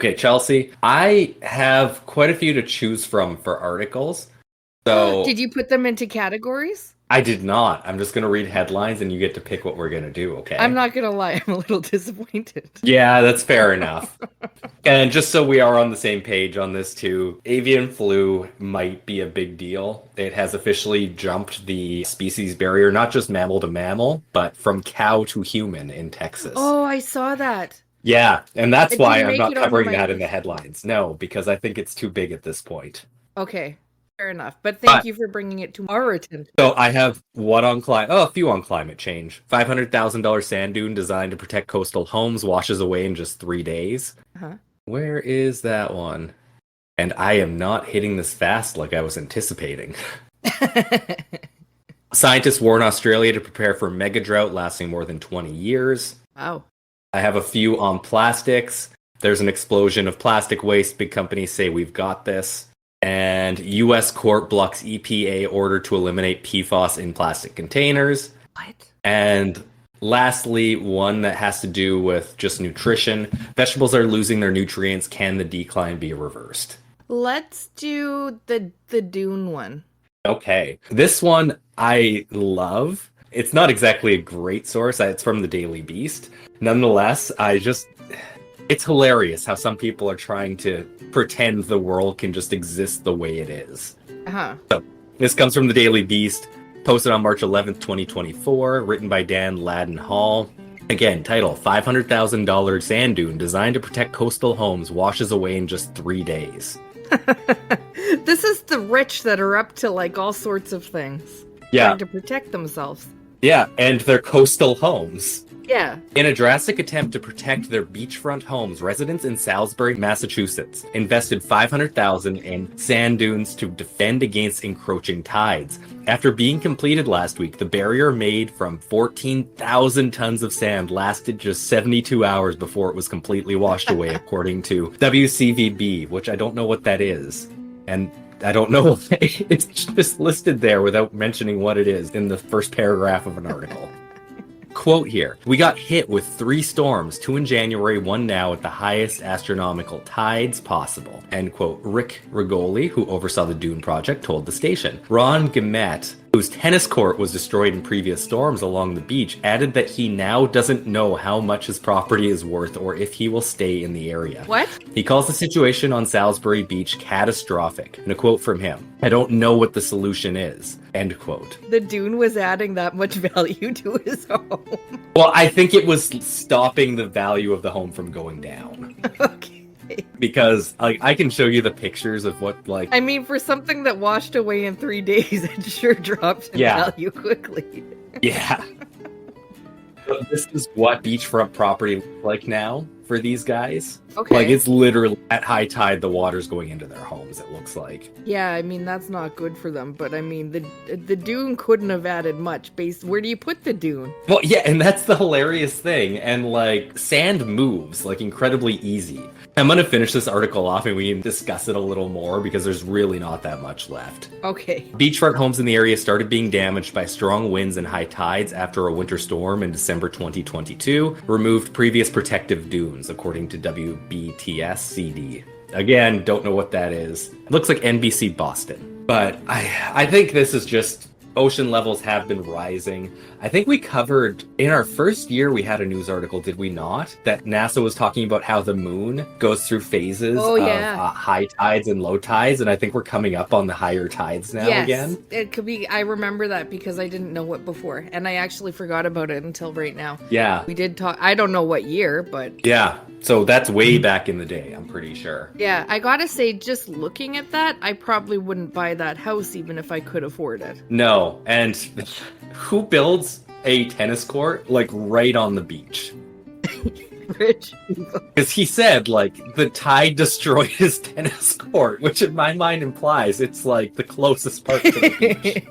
Okay, Chelsea, I have quite a few to choose from for articles. So Did you put them into categories? I did not. I'm just going to read headlines and you get to pick what we're going to do, I'm okay? not gonna lie, I'm a little disappointed. Yeah, that's fair enough. And just so we are on the same page on this too, avian flu might be a big deal. It has officially jumped the species barrier, not just mammal to mammal, but from cow to human in Texas. Oh, I saw that. Yeah, and that's It why didn't I'm make not it on covering my that in the list. headlines. No, because I think it's too big at this point. Okay, fair enough. But thank But you for bringing it to our attention. so I have one on a few on climate change. $500,000 sand dune designed to protect coastal homes washes away in just 3 days. Uh-huh. Where is that one? And I am not hitting this fast like I was anticipating. Scientists warn Australia to prepare for mega drought lasting more than 20 years. Wow. I have a few on plastics. There's an explosion of plastic waste. Big companies say we've got this. And U.S. court blocks EPA order to eliminate PFAS in plastic containers. What? And lastly, one that has to do with just nutrition. Vegetables are losing their nutrients. Can the decline be reversed? Let's do the Dune one. Okay. This one I love. It's not exactly a great source. It's from the Daily Beast. Nonetheless, it's hilarious how some people are trying to pretend the world can just exist the way it is. Uh-huh. So, this comes from the Daily Beast, posted on March 11th, 2024, written by Dan Ladden Hall. Again, title, $500,000 sand dune designed to protect coastal homes washes away in just 3 days. This is the rich that are up to like all sorts of things. Yeah. Trying to protect themselves. Yeah, and their coastal homes. Yeah. In a drastic attempt to protect their beachfront homes, residents in Salisbury, Massachusetts, invested $500,000 in sand dunes to defend against encroaching tides. After being completed last week, the barrier made from 14,000 tons of sand lasted just 72 hours before it was completely washed away, according to WCVB, which I don't know what that is. And I don't know. It's just listed there without mentioning what it is in the first paragraph of an article. Quote here, we got hit with 3 storms, 2 in January, 1 now at the highest astronomical tides possible. End quote. Rick Rigoli, who oversaw the Dune project, told the station. Ron Gamet, whose tennis court was destroyed in previous storms along the beach, added that he now doesn't know how much his property is worth or if he will stay in the area. What? He calls the situation on Salisbury Beach catastrophic. And a quote from him, I don't know what the solution is. End quote. The Dune was adding that much value to his home. Well, I think it was stopping the value of the home from going down. Okay. Because I can show you the pictures of what I mean, for something that washed away in 3 days, it sure dropped in value quickly. Yeah. But this is what beachfront property looks like now for these guys. Okay. Like, it's literally at high tide, the water's going into their homes, it looks like. Yeah, I mean, that's not good for them, but I mean, the Dune couldn't have added much. Where do you put the Dune? Well, yeah, and that's the hilarious thing. And, like, sand moves, like, incredibly easy. I'm going to finish this article off and we can discuss it a little more because there's really not that much left. Okay. Beachfront homes in the area started being damaged by strong winds and high tides after a winter storm in December 2022, removed previous protective dunes, according to WBTS-CD. Again, don't know what that is. It looks like NBC Boston. But I think this is just... Ocean levels have been rising. I think we covered, in our first year, we had a news article, did we not? That NASA was talking about how the moon goes through phases of high tides and low tides, and I think we're coming up on the higher tides now again. It could be. I remember that because I didn't know it before, and I actually forgot about it until right now. Yeah. We did talk, I don't know what year, but... Yeah, so that's way back in the day, I'm pretty sure. Yeah, I gotta say, just looking at that, I probably wouldn't buy that house even if I could afford it. No. And who builds a tennis court, like, right on the beach? Rich. Because he said, like, the tide destroyed his tennis court, which in my mind implies it's, like, the closest part to the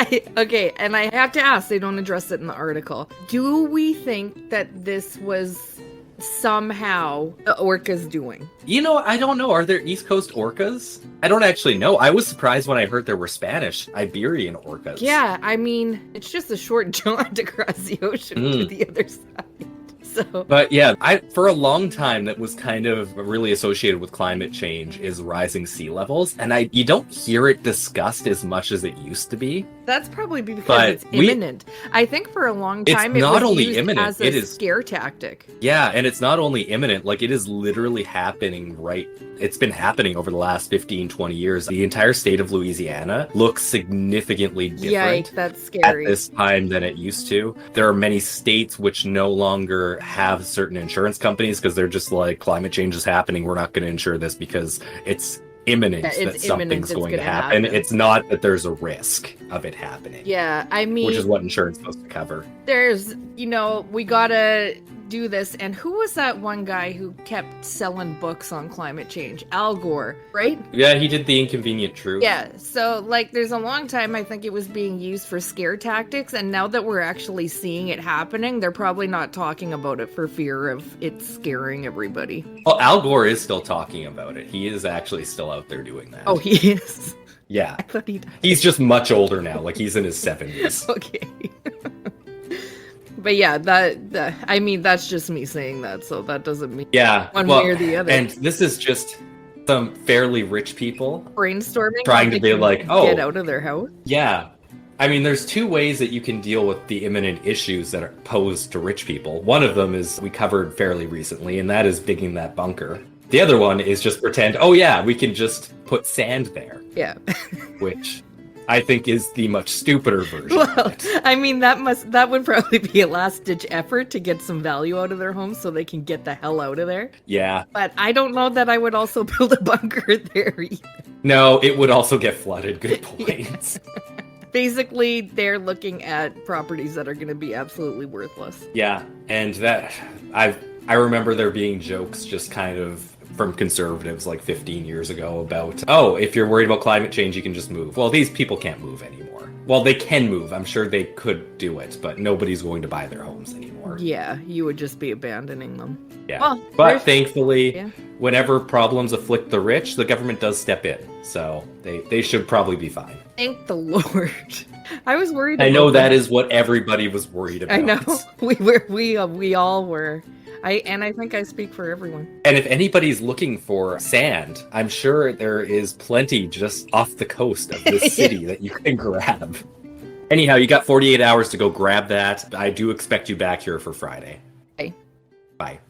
beach. Okay, and I have to ask, they don't address it in the article. Do we think that this was somehow the orcas doing? You know, I don't know. Are there East Coast orcas? I don't actually know. I was surprised when I heard there were Spanish Iberian orcas. Yeah, I mean, it's just a short jaunt across the ocean to the other side. So, But yeah, for a long time that was kind of really associated with climate change is rising sea levels, and you don't hear it discussed as much as it used to be. that's probably because But it's imminent. I think for a long It's time it not was only used imminent, as a it is- scare tactic. Yeah, and it's not only imminent, like it is literally happening it's been happening over the last 15, 20 years. The entire state of Louisiana looks significantly different Yikes, that's at scary. this time than it used to. There are many states which no longer have certain insurance companies because they're just like, climate change is happening. We're not going to insure this because it's imminent Yeah, it's that imminent, something's it's going to gonna happen. happen. It's not that there's a risk of it happening. Yeah, I mean, Which is what insurance is supposed to cover. there's, we gotta do this. And who was that one guy who kept selling books on climate change? Al Gore, right? Yeah, he did The Inconvenient Truth. Yeah, so like there's a long time I think it was being used for scare tactics, and now that we're actually seeing it happening, they're probably not talking about it for fear of it scaring everybody. Well, Al Gore is still talking about it. He is actually still out there doing that. Oh, he is? Yeah. I thought he died. He's just much older now. Like, he's in his 70s. Okay. But yeah, I mean, that's just me saying that, so that doesn't mean Yeah. one well, way or the other. And this is just some fairly rich people. Brainstorming, trying how to they be can like, oh. get out of their house. Yeah. I mean, there's two ways that you can deal with the imminent issues that are posed to rich people. One of them is we covered fairly recently, and that is digging that bunker. The other one is just pretend, oh yeah, we can just put sand there. Yeah. Which I think is the much stupider version. Well, I mean, that would probably be a last-ditch effort to get some value out of their home so they can get the hell out of there. Yeah. But I don't know that I would also build a bunker there either. No, it would also get flooded. Good point. Basically, they're looking at properties that are going to be absolutely worthless. Yeah, and that I remember there being jokes just kind of from conservatives like 15 years ago about, oh, if you're worried about climate change, you can just move. Well, these people can't move anymore. Well, they can move. I'm sure they could do it, but nobody's going to buy their homes anymore. Yeah, you would just be abandoning them. Yeah. Well, but thankfully, yeah. Whenever problems afflict the rich, the government does step in. So they should probably be fine. Thank the Lord. I was worried. I know about that is what everybody was worried about. I know. We all were. I think I speak for everyone. And if anybody's looking for sand, I'm sure there is plenty just off the coast of this city that you can grab. Anyhow, you got 48 hours to go grab that. I do expect you back here for Friday. Bye. Bye.